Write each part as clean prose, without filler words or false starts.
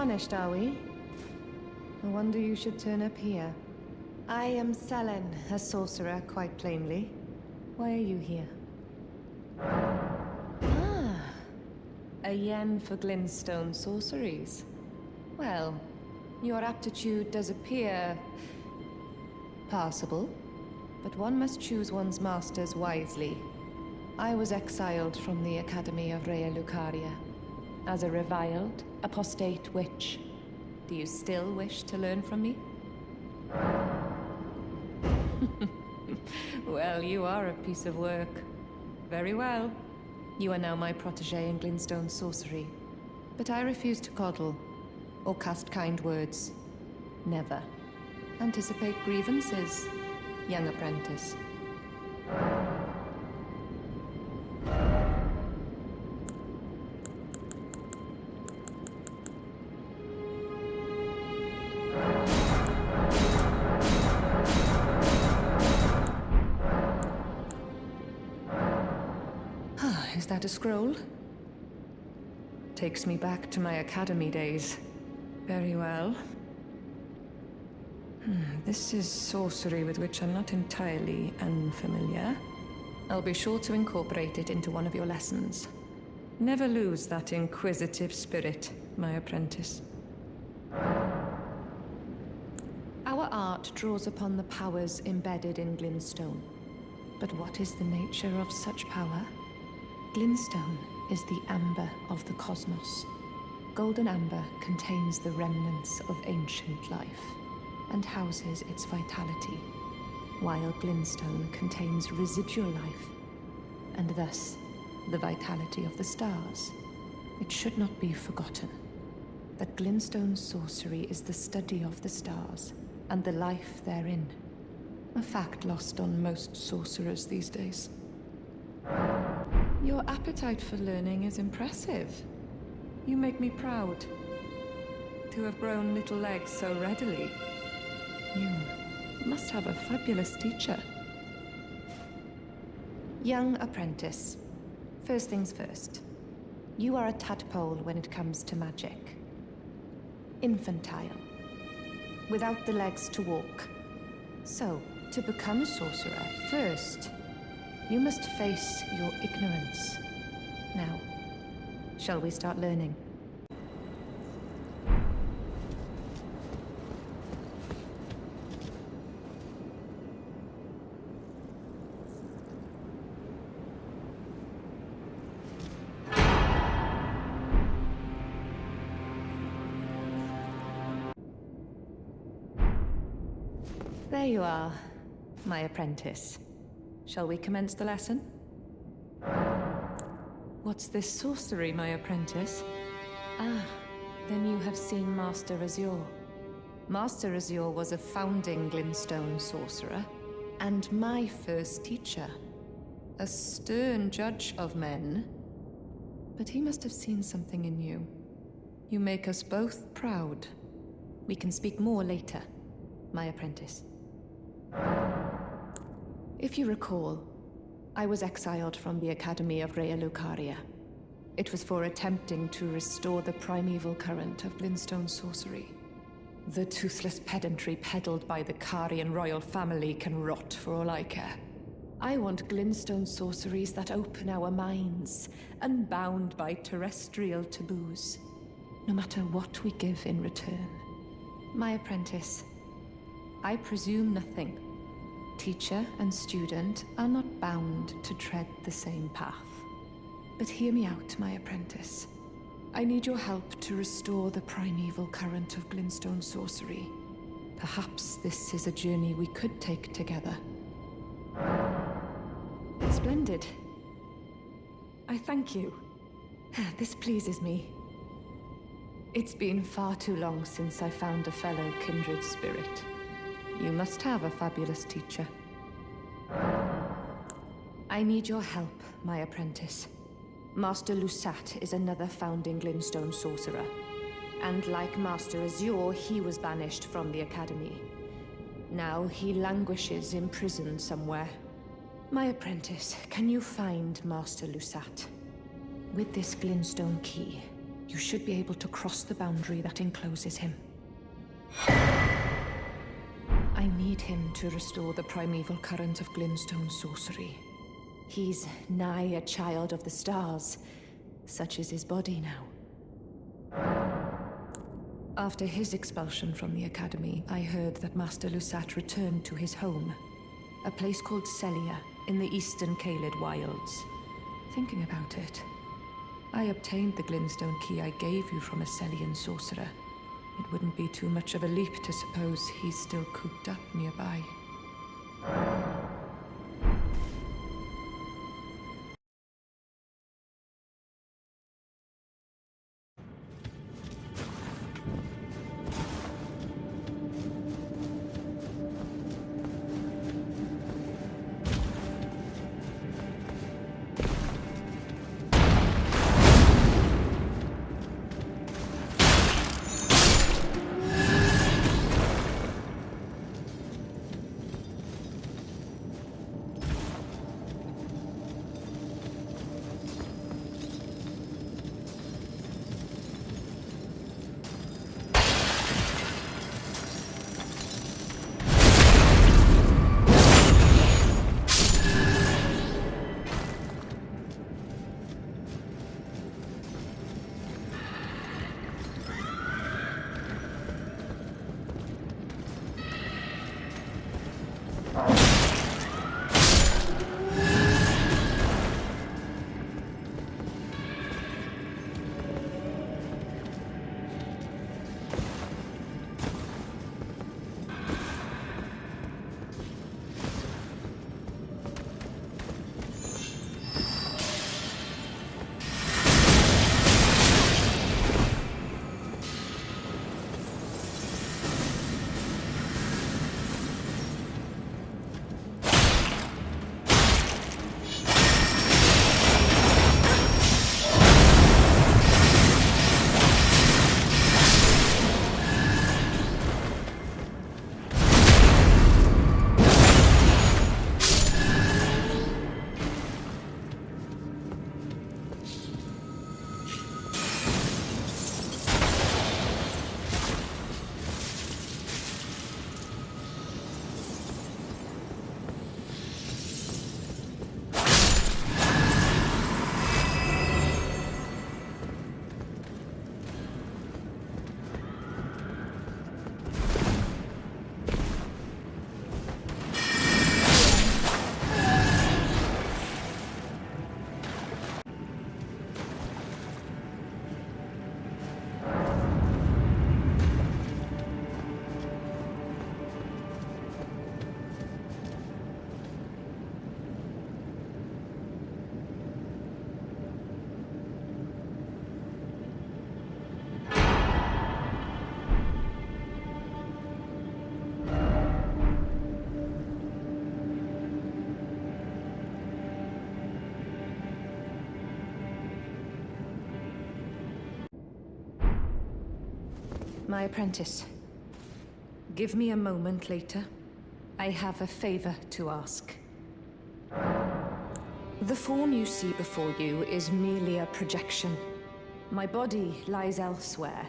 tarnished, are we? No wonder you should turn up here. I am Selen, a sorcerer, quite plainly. Why are you here? Ah, a yen for glintstone sorceries. Well, your aptitude does appear passable, but one must choose one's masters wisely. I was exiled from the Academy of Rea Lucaria as a reviled, apostate witch. Do you still wish to learn from me? Well, you are a piece of work. Very well. You are now my protege in glintstone sorcery. But I refuse to coddle or cast kind words. Never. Anticipate grievances, young apprentice. Is that a scroll? Takes me back to my academy days. Very well. This is sorcery with which I'm not entirely unfamiliar. I'll be sure to incorporate it into one of your lessons. Never lose that inquisitive spirit, my apprentice. Our art draws upon the powers embedded in glintstone. But what is the nature of such power? Glintstone is the amber of the cosmos. Golden amber contains the remnants of ancient life and houses its vitality, while glintstone contains residual life, and thus the vitality of the stars. It should not be forgotten that glintstone sorcery is the study of the stars and the life therein, a fact lost on most sorcerers these days. Your appetite for learning is impressive. You make me proud to have grown little legs so readily. You must have a fabulous teacher. Young apprentice, first things first. You are a tadpole when it comes to magic. Infantile. Without the legs to walk. So, to become a sorcerer, first, you must face your ignorance. Now, shall we start learning? There you are, my apprentice. Shall we commence the lesson? What's this sorcery, my apprentice? Ah, then you have seen Master Azure. Master Azure was a founding glintstone sorcerer, and my first teacher. A stern judge of men. But he must have seen something in you. You make us both proud. We can speak more later, my apprentice. If you recall, I was exiled from the Academy of Rea Lucaria. It was for attempting to restore the primeval current of glintstone sorcery. The toothless pedantry peddled by the Carian royal family can rot for all I care. I want glintstone sorceries that open our minds, unbound by terrestrial taboos, no matter what we give in return. My apprentice, I presume nothing. Teacher and student are not bound to tread the same path. But hear me out, my apprentice. I need your help to restore the primeval current of glintstone sorcery. Perhaps this is a journey we could take together. Splendid. I thank you. This pleases me. It's been far too long since I found a fellow kindred spirit. You must have a fabulous teacher. I need your help, my apprentice. Master Lusat is another founding glintstone sorcerer. And like Master Azure, he was banished from the Academy. Now he languishes in prison somewhere. My apprentice, can you find Master Lusat? With this glintstone key, You should be able to cross the boundary that encloses him. I need him to restore the primeval current of glintstone sorcery. He's nigh a child of the stars. Such is his body now. After his expulsion from the Academy, I heard that Master Lusat returned to his home, a place called Celia in the eastern Caelid wilds. Thinking about it, I obtained the glintstone key I gave you from a Celian sorcerer. It wouldn't be too much of a leap to suppose he's still cooped up nearby. My apprentice, give me a moment later. I have a favor to ask. The form you see before you is merely a projection. My body lies elsewhere,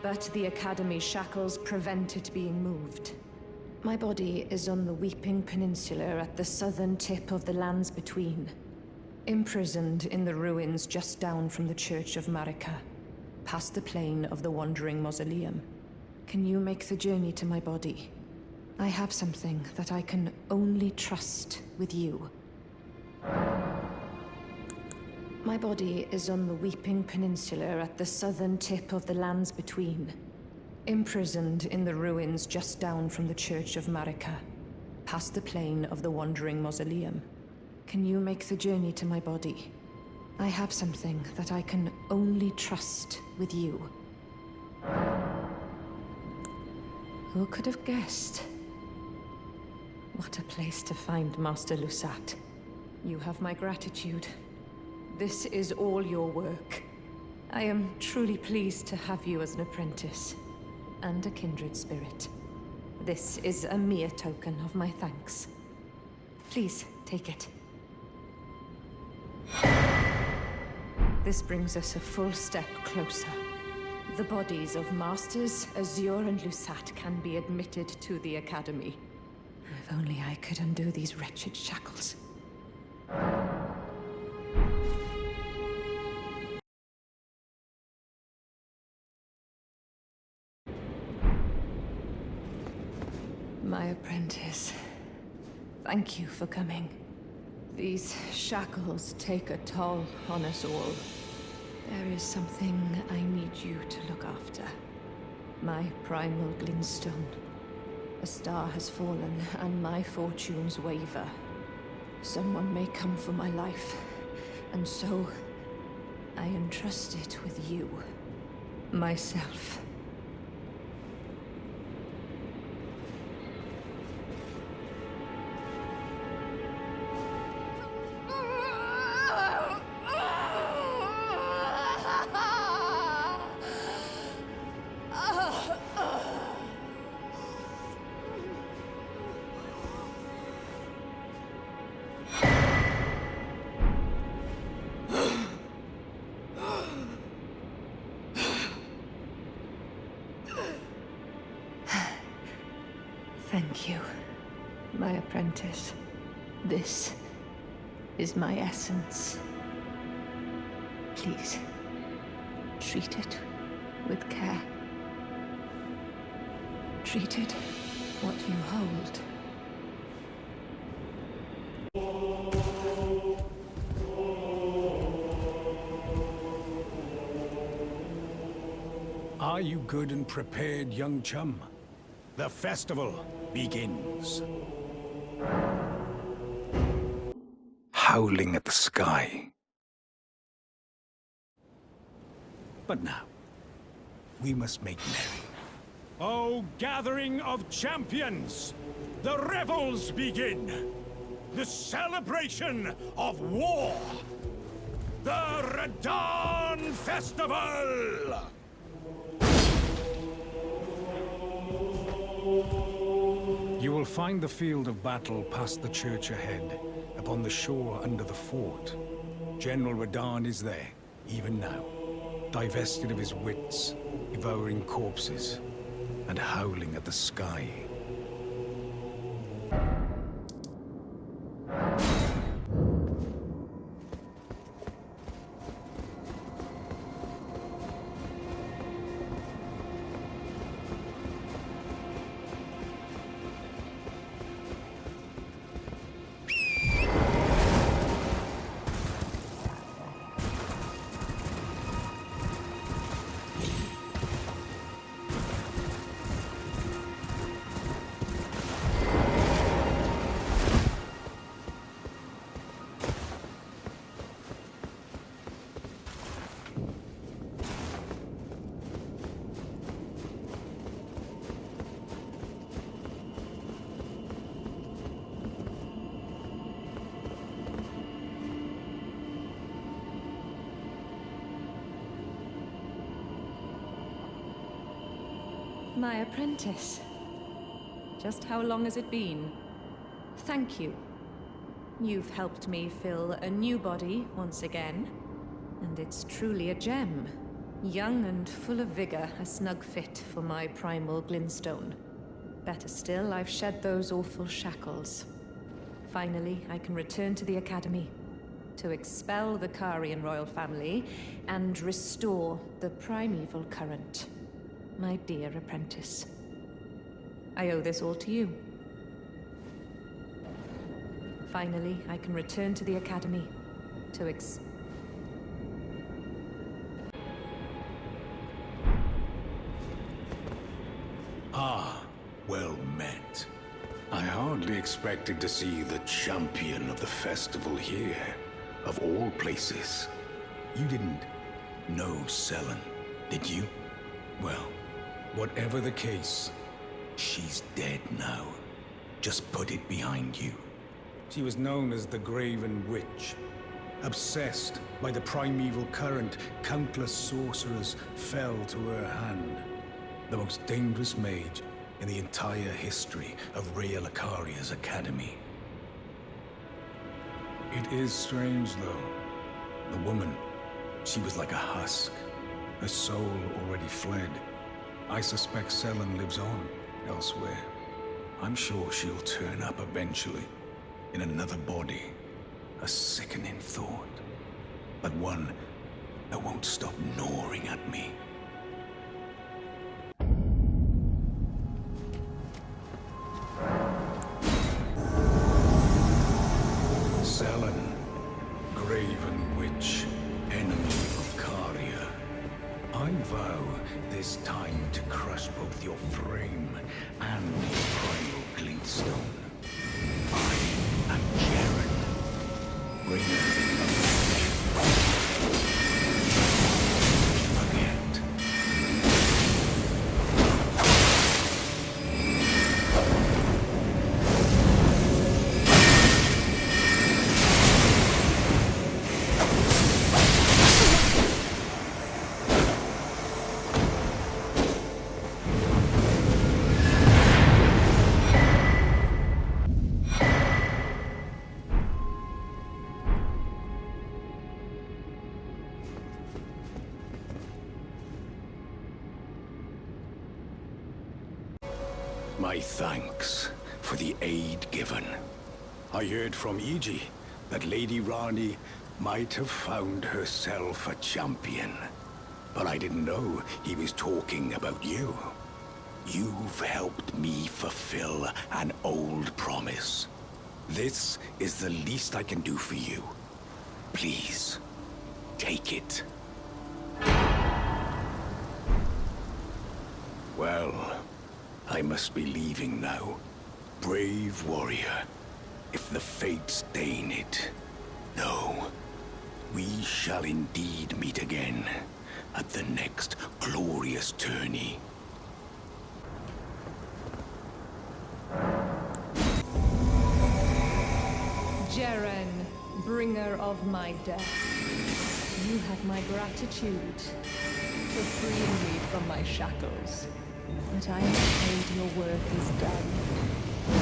but the Academy's shackles prevent it being moved. My body is on the Weeping Peninsula at the southern tip of the lands between, imprisoned in the ruins just down from the Church of Marika, past the plain of the Wandering Mausoleum. Can you make the journey to my body? I have something that I can only trust with you. My body is on the Weeping Peninsula at the southern tip of the lands between, imprisoned in the ruins just down from the Church of Marika, past the plain of the Wandering Mausoleum. Can you make the journey to my body? I have something that I can only trust with you. Who could have guessed? What a place to find Master Lusat. You have my gratitude. This is all your work. I am truly pleased to have you as an apprentice, and a kindred spirit. This is a mere token of my thanks. Please, take it. This brings us a full step closer. The bodies of Masters, Azure and Lusat can be admitted to the Academy. If only I could undo these wretched shackles. My apprentice, thank you for coming. These shackles take a toll on us all. There is something I need you to look after. My primal glintstone. A star has fallen, and my fortunes waver. Someone may come for my life, and so I entrust it with you. Myself. Thank you, my apprentice. This is my essence. Please, treat it with care. Treat it what you hold. Are you good and prepared, young chum? The festival begins. Howling at the sky. But now, we must make merry. O gathering of champions! The revels begin! The celebration of war! The Radahn Festival! You will find the field of battle past the church ahead, upon the shore under the fort. General Radahn is there, even now, divested of his wits, devouring corpses, and howling at the sky. My apprentice. Just how long has it been? Thank you. You've helped me fill a new body once again, and it's truly a gem. Young and full of vigor, a snug fit for my primal glintstone. Better still, I've shed those awful shackles. Finally, I can return to the Academy to expel the Karian royal family and restore the primeval current. My dear apprentice. I owe this all to you. Finally, I can return to the Academy to Ah, well met. I hardly expected to see the champion of the festival here, of all places. You didn't know Selen, did you? Well, whatever the case, she's dead now. Just put it behind you. She was known as the Graven Witch. Obsessed by the primeval current, countless sorcerers fell to her hand. The most dangerous mage in the entire history of Raya Lucaria's academy. It is strange, though. The woman, She was like a husk. Her soul already fled. I suspect Selen lives on, elsewhere. I'm sure she'll turn up eventually, in another body. A sickening thought, but one that won't stop gnawing at me. Selen, graven witch, enemy of Caria. I vow this time to crush both your frame and your primal glintstone. I am Jaren, bringer of forget. My thanks for the aid given. I heard from Iji that Lady Rani might have found herself a champion. But I didn't know he was talking about you. You've helped me fulfill an old promise. This is the least I can do for you. Please, take it. Well, I must be leaving now. Brave warrior, if the fates deign it. No, we shall indeed meet again at the next glorious tourney. Jaren, bringer of my death. You have my gratitude for freeing me from my shackles. But I am afraid your work is done.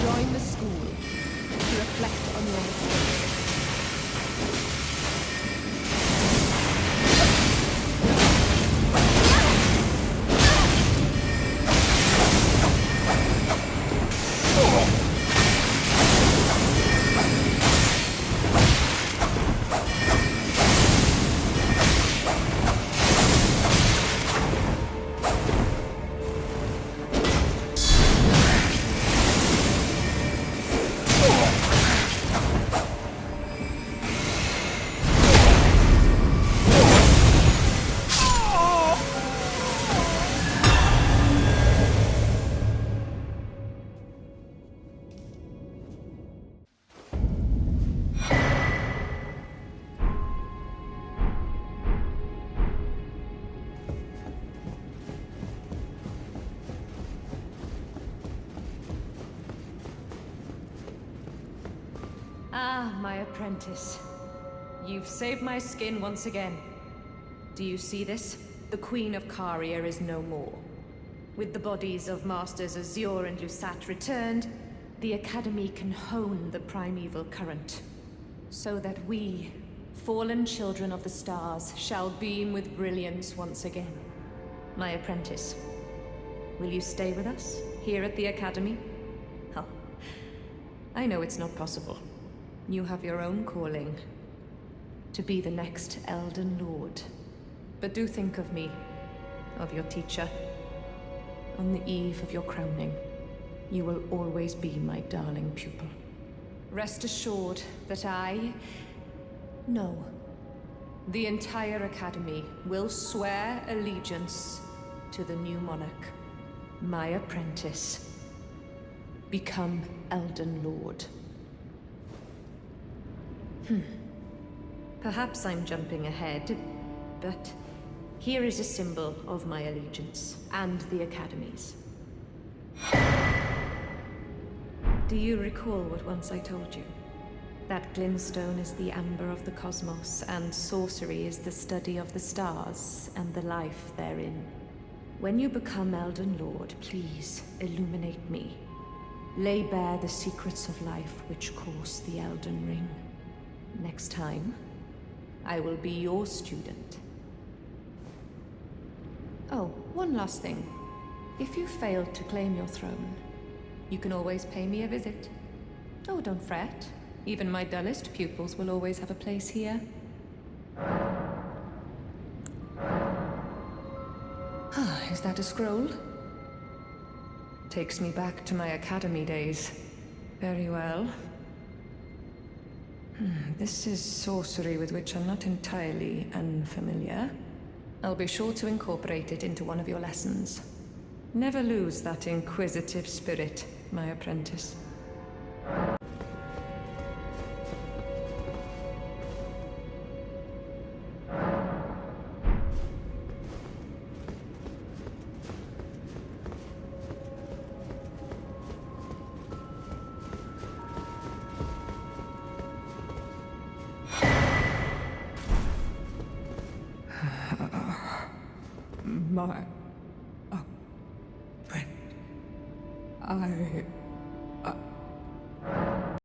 Join the school to reflect on your mistakes. Ah, my apprentice. You've saved my skin once again. Do you see this? The Queen of Caria is no more. With the bodies of Masters Azure and Lusat returned, the Academy can hone the primeval current. So that we, fallen children of the stars, shall beam with brilliance once again. My apprentice, will you stay with us, here at the Academy? Oh, I know it's not possible. You have your own calling. To be the next Elden Lord. But do think of me, of your teacher. On the eve of your crowning, you will always be my darling pupil. Rest assured that no, the entire Academy will swear allegiance to the new monarch, my apprentice. Become Elden Lord. Perhaps I'm jumping ahead, but here is a symbol of my allegiance and the Academy's. Do you recall what once I told you? That glintstone is the amber of the cosmos, and sorcery is the study of the stars and the life therein. When you become Elden Lord, please illuminate me. Lay bare the secrets of life which course the Elden Ring. Next time, I will be your student, Oh, one last thing. If you fail to claim your throne, you can always pay me a visit. Oh, don't fret. Even my dullest pupils will always have a place here. Ah, is that a scroll? Takes me back to my academy days. Very well. This is sorcery with which I'm not entirely unfamiliar. I'll be sure to incorporate it into one of your lessons. Never lose that inquisitive spirit, my apprentice. My friend, I